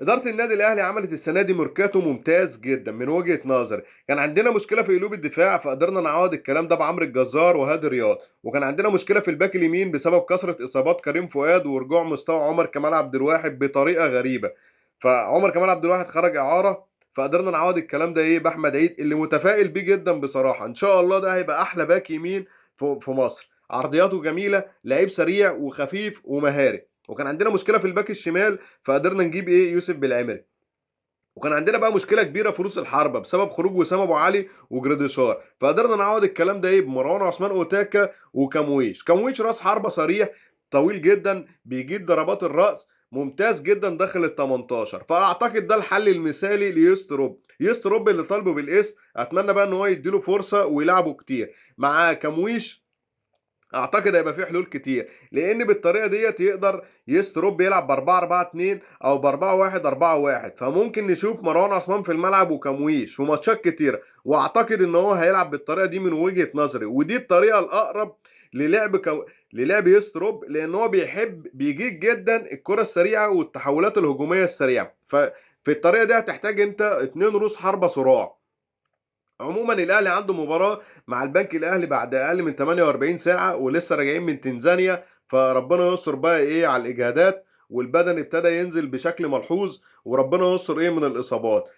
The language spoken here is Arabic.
إدارة النادي الأهلي عملت السنة دي ميركاتو ممتاز جدا من وجهة نظري. كان عندنا مشكلة في قلوب الدفاع فقدرنا نعوض الكلام ده بعمرو الجزار وهادي رياض، وكان عندنا مشكلة في الباك اليمين بسبب كثرة إصابات كريم فؤاد ورجوع مستوى عمر كمال عبد الواحد بطريقة غريبة. فعمر كمال عبد الواحد خرج إعارة، فقدرنا نعوض الكلام ده بأحمد عيد اللي متفائل بيه جدا بصراحة. إن شاء الله ده هيبقى أحلى باك يمين في مصر. عرضياته جميلة، لعيب سريع وخفيف ومهاري. وكان عندنا مشكلة في الباك الشمال فقدرنا نجيب يوسف بالعمري. وكان عندنا بقى مشكله كبيره في رؤوس الحربه بسبب خروج وسام ابو علي وجراديشار، فقدرنا نعوض الكلام ده بمروان عثمان اوتاكا وكامويش. كامويش راس حربه صريح، طويل جدا، بيجيد ضربات الراس، ممتاز جدا داخل ال 18. فاعتقد ده الحل المثالي ليستروب. يستروب اللي طالبه بالاسم، اتمنى بقى ان هو يديله فرصه ويلعبه كتير مع كامويش. اعتقد هيبقى في حلول كتير، لان بالطريقه ديت يقدر يستروب يلعب ب 4-4-2 او ب 4-1-4-1. فممكن نشوف مروان عثمان في الملعب وكمويش في ماتشات كتيره، واعتقد ان هو هيلعب بالطريقه دي من وجهه نظري، ودي الطريقه الاقرب للعب للعب يستروب، لان هو بيجيد جدا الكره السريعه والتحولات الهجوميه السريعه. ففي الطريقه دي هتحتاج انت اتنين رؤوس حربه صراع. عموما الاهلي عنده مباراه مع البنك الاهلي بعد اقل من 48 ساعه، ولسه راجعين من تنزانيا، فربنا يستر بقى على الاجهادات، والبدن ابتدى ينزل بشكل ملحوظ، وربنا يستر من الاصابات.